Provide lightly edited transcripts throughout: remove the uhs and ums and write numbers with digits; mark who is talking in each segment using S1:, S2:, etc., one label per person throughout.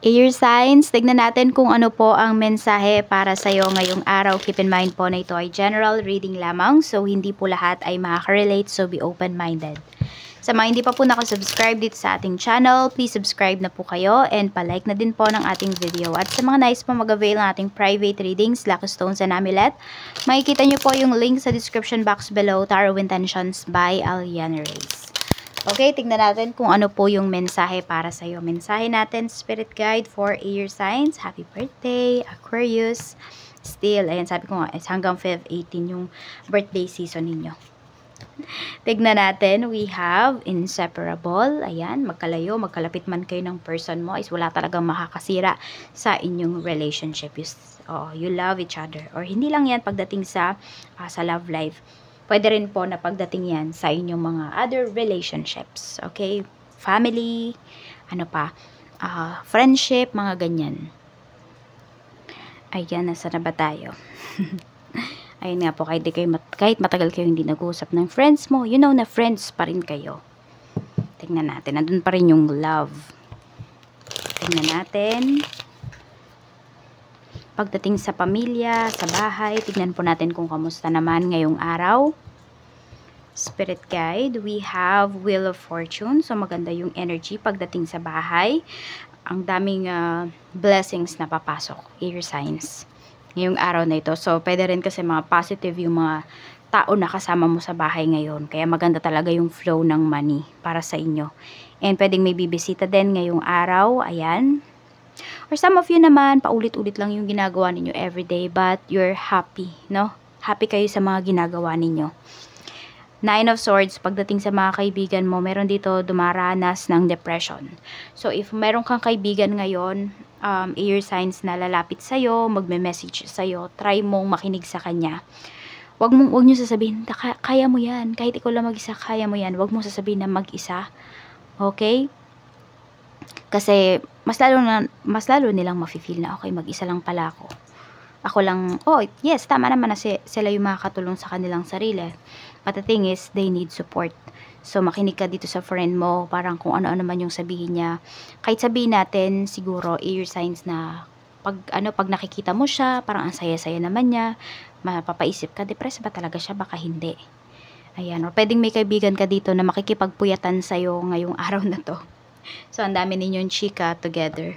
S1: Air signs, tignan natin kung ano po ang mensahe para sa'yo ngayong araw. Keep in mind po na ito ay general reading lamang, so hindi po lahat ay makaka-relate, so be open-minded. Sa mga hindi pa po nakasubscribe dito sa ating channel, please subscribe na po kayo and palike na din po ng ating video. At sa mga nais po mag-avail ng ating private readings, Lucky Stones and Amulet, makikita nyo po yung link sa description box below, Tarot Intentions by Aliana Reyes. Okay, tignan natin kung ano po yung mensahe para sa'yo. Mensahe natin, Spirit Guide for Air Signs. Happy birthday, Aquarius. Still, ayan, sabi ko nga, hanggang Feb 18 yung birthday season ninyo. Tignan natin, we have inseparable. Ayan, magkalayo, magkalapit man kayo ng person mo, is wala talagang makakasira sa inyong relationship. You love each other. Or hindi lang yan pagdating sa love life. Pwede rin po na pagdating yan sa inyong mga other relationships. Okay? Family, ano pa, friendship, mga ganyan. Ayan, nasa na ba tayo? Ayun nga po, kahit matagal kayo hindi nag-uusap ng friends mo, you know na friends pa rin kayo. Tingnan natin, nandun pa rin yung love. Tingnan natin. Pagdating sa pamilya, sa bahay, tignan po natin kung kamusta naman ngayong araw. Spirit Guide, we have Wheel of Fortune. So maganda yung energy pagdating sa bahay. Ang daming blessings na papasok, air signs, ngayong araw na ito. So pwede rin kasi mga positive yung mga tao na kasama mo sa bahay ngayon. Kaya maganda talaga yung flow ng money para sa inyo. And pwedeng may bibisita din ngayong araw. Ayan. Or some of you naman, paulit-ulit lang yung ginagawa ninyo everyday, but you're happy, no? Happy kayo sa mga ginagawa ninyo. Nine of Swords, pagdating sa mga kaibigan mo, meron dito dumaranas ng depression. So, if meron kang kaibigan ngayon, air signs na lalapit sa'yo, magme-message sa'yo, try mong makinig sa kanya. Wag nyo sasabihin, kaya mo yan, kahit ikaw lang mag-isa, kaya mo yan. Wag mong sasabihin na mag-isa. Okay? Kasi mas lalo nilang mafe-feel na okay, mag-isa lang pala ako. Ako lang, yes, tama naman na sila yung makakatulong sa kanilang sarili. But the thing is, they need support. So makinig ka dito sa friend mo, parang kung ano-ano man yung sabihin niya. Kahit sabihin natin siguro air signs na pag nakikita mo siya, parang ang saya-saya naman niya, mapapaisip ka, depressed ba talaga siya? Baka hindi. Ayan, or pwedeng may kaibigan ka dito na makikipagpuyatan sa'yo ngayong araw na to. So, ang dami ninyong chika together.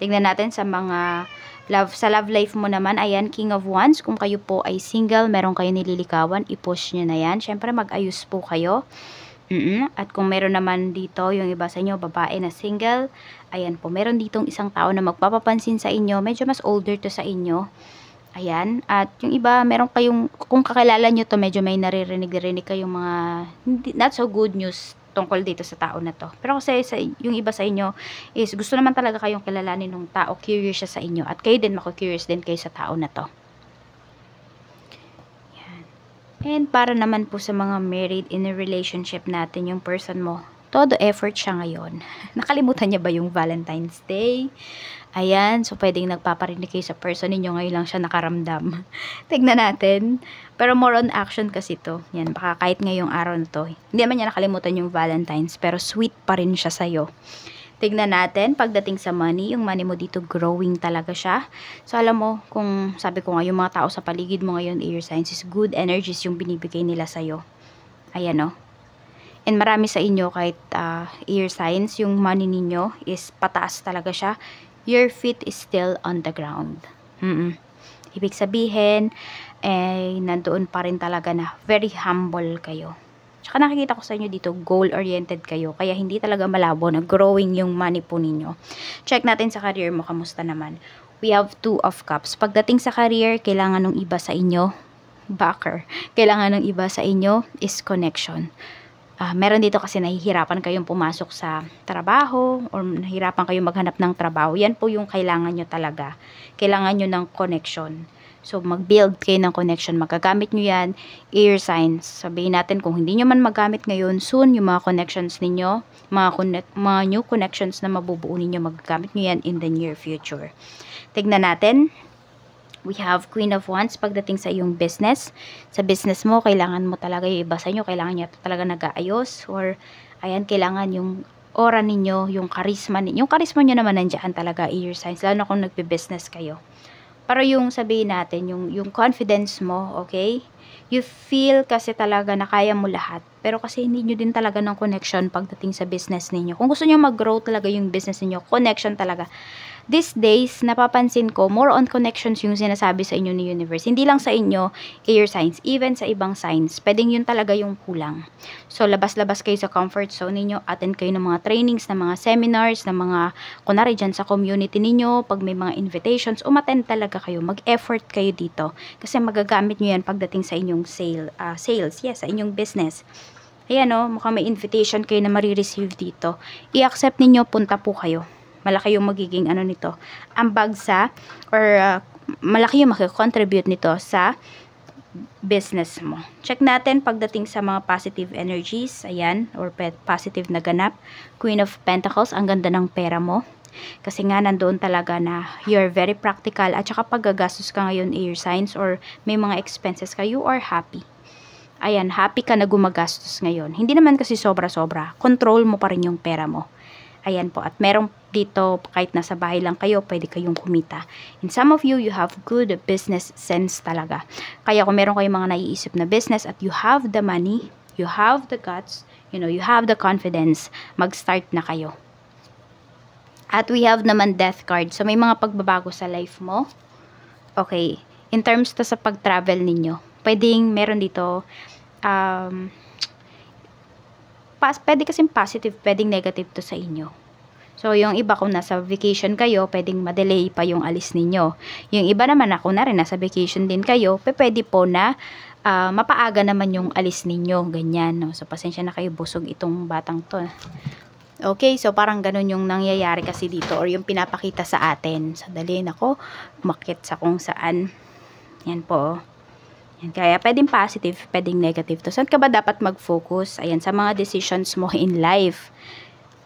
S1: Tingnan natin sa mga love life mo naman. Ayan, King of Wands. Kung kayo po ay single, meron kayo nililikawan, i-push nyo na yan. Siyempre, mag-ayos po kayo. At kung meron naman dito, yung iba sa inyo, babae na single, ayan po, meron ditong isang tao na magpapapansin sa inyo. Medyo mas older to sa inyo. Ayan. At yung iba, meron kayong, kung kakilala nyo to, medyo may naririnig kayong mga not so good news tungkol dito sa tao na to. Pero kasi yung iba sa inyo is gusto naman talaga kayong kilalanin ng tao, curious siya sa inyo, at kayo din mako-curious din kayo sa tao na to. Yan. And para naman po sa mga married in a relationship natin, yung person mo, todo effort siya ngayon. Nakalimutan niya ba yung Valentine's Day? Ayan, so pwedeng nagpaparinig kayo sa person ninyo, ngayon lang siya nakaramdam. Tignan natin. Pero more on action kasi to. Yan, baka kahit ngayong araw na to, hindi naman niya nakalimutan yung Valentine's, pero sweet pa rin siya sa'yo. Tignan natin, pagdating sa money, yung money mo dito growing talaga siya. So alam mo, kung sabi ko nga, yung mga tao sa paligid mo ngayon, air signs, is good energies yung binibigay nila sa'yo. Ayan o. And marami sa inyo, kahit air signs, yung money ninyo is pataas talaga siya. Your feet is still on the ground. Ibig sabihin, nandoon pa rin talaga na very humble kayo. Tsaka nakikita ko sa inyo dito, goal-oriented kayo. Kaya hindi talaga malabo na growing yung money po ninyo. Check natin sa career mo, kamusta naman. We have 2 of Cups. Pagdating sa career, kailangan ng iba sa inyo, backer. Kailangan ng iba sa inyo is connection. Meron dito kasi nahihirapan kayong pumasok sa trabaho or nahihirapan kayong maghanap ng trabaho. Yan po yung kailangan nyo talaga. Kailangan nyo ng connection. So, mag-build kayo ng connection. Magagamit nyo yan, air signs. Sabihin natin, kung hindi nyo man magamit ngayon, soon, yung mga connections ninyo, mga new connections na mabubuo ninyo, magagamit nyo yan in the near future. Tignan natin. We have Queen of Wands pagdating sa iyong business. Sa business mo, kailangan mo talaga yung iba sa inyo, kailangan niya talaga nag-aayos, or ayan, kailangan yung aura ninyo, yung charisma ninyo. Yung charisma nyo naman nandiyan talaga, air signs, lalo na kung nagbe-business kayo. Pero yung sabihin natin, yung confidence mo, okay? You feel kasi talaga na kaya mo lahat. Pero kasi hindi nyo din talaga ng connection pagdating sa business ninyo. Kung gusto nyo mag-grow talaga yung business ninyo, connection talaga. These days, napapansin ko, more on connections yung sinasabi sa inyo ni universe. Hindi lang sa inyo, air signs, even sa ibang signs. Pwedeng yun talaga yung kulang. So, labas-labas kayo sa comfort zone ninyo, attend kayo ng mga trainings, ng mga seminars, ng mga, kunwari dyan sa community ninyo, pag may mga invitations, umattend talaga kayo, mag-effort kayo dito. Kasi magagamit nyo yan pagdating sa inyong sales, yes, sa inyong business. Ayan o, mukhang may invitation kayo na marireceive dito. I-accept ninyo, punta po kayo. Malaki yung magiging ano nito, ambag sa, or malaki yung makakontribute nito sa business mo. Check natin pagdating sa mga positive energies, ayan, or positive na ganap. Queen of Pentacles, ang ganda ng pera mo. Kasi nga nandoon talaga na you're very practical, at saka paggagastos ka ngayon, air signs, or may mga expenses ka, you are happy. Ayan, happy ka na gumagastos ngayon. Hindi naman kasi sobra-sobra. Control mo pa rin yung pera mo. Ayan po, at merong dito, kahit nasa bahay lang kayo, pwede kayong kumita. And some of you, you have good business sense talaga. Kaya kung meron kayong mga naiisip na business at you have the money, you have the guts, you have the confidence, mag-start na kayo. At we have naman death card. So may mga pagbabago sa life mo. Okay, in terms to sa pag-travel ninyo, pwedeng meron dito, pwede kasing positive, pwedeng negative to sa inyo. So, yung iba kung nasa vacation kayo, pwedeng ma-delay pa yung alis ninyo. Yung iba naman na kung na rin nasa vacation din kayo, pwede po na mapaaga naman yung alis ninyo. Ganyan, no? So, pasensya na kayo, busog itong batang to. Okay, so parang ganun yung nangyayari kasi dito, or yung pinapakita sa atin. Sadali, nako, umakyat sa kung saan. Yan po. Yan, kaya pwedeng positive, pwedeng negative to. Saan ka ba dapat mag-focus? Ayan, sa mga decisions mo in life.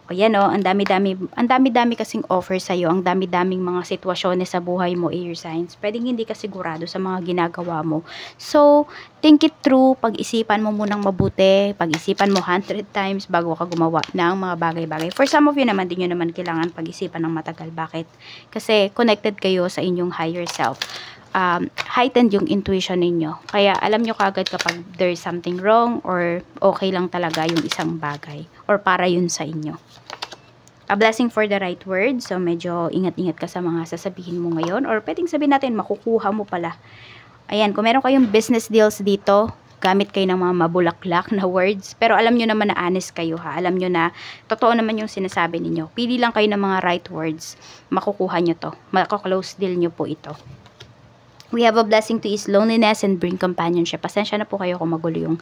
S1: O yan o, ang dami-dami kasing offer sa'yo, ang dami-daming mga sitwasyon sa buhay mo, air signs. Pwedeng hindi ka sigurado sa mga ginagawa mo. So, think it through, pag-isipan mo munang mabuti, pag-isipan mo 100 times bago ka gumawa ng mga bagay-bagay. For some of you naman, din nyo naman kailangan pag-isipan ng matagal. Bakit? Kasi connected kayo sa inyong higher self. Heightened yung intuition ninyo. Kaya alam nyo kagad kapag there's something wrong or okay lang talaga yung isang bagay or para yun sa inyo. A blessing for the right word. So medyo ingat-ingat ka sa mga sasabihin mo ngayon, or pwedeng sabihin natin makukuha mo pala. Ayan, kung meron kayong business deals dito, gamit kayo ng mga mabulaklak na words, pero alam nyo naman na honest kayo ha. Alam nyo na totoo naman yung sinasabi ninyo. Pili lang kayo ng mga right words, makukuha nyo to. Mako-close deal nyo po ito. We have a blessing to ease loneliness and bring companionship. Pasensya na po kayo kung magulo yung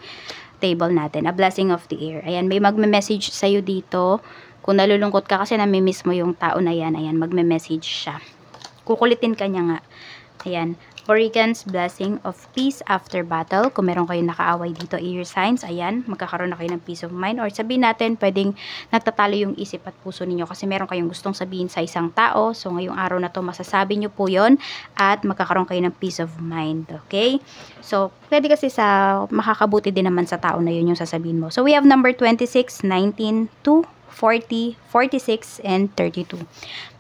S1: table natin. A blessing of the air. Ayan, may magme-message sa'yo dito. Kung nalulungkot ka kasi namimiss mo yung tao na yan, ayan, magme-message siya. Kukulitin ka niya nga. Ayan. Origans, blessing of peace after battle. Kung meron kayong nakaaway dito, air signs, ayan, magkakaroon na kayo ng peace of mind. Or sabihin natin, pwedeng nagtatalo yung isip at puso ninyo kasi meron kayong gustong sabihin sa isang tao. So, ngayong araw na to, masasabi nyo po yon at magkakaroon kayo ng peace of mind. Okay? So, pwede kasi makakabuti din naman sa tao na yun yung sasabihin mo. So, we have number 26, 19, 2, 40, 46, and 32.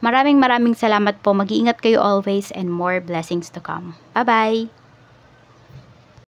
S1: Maraming salamat po. Mag-iingat kayo always and more blessings to come. Bye-bye!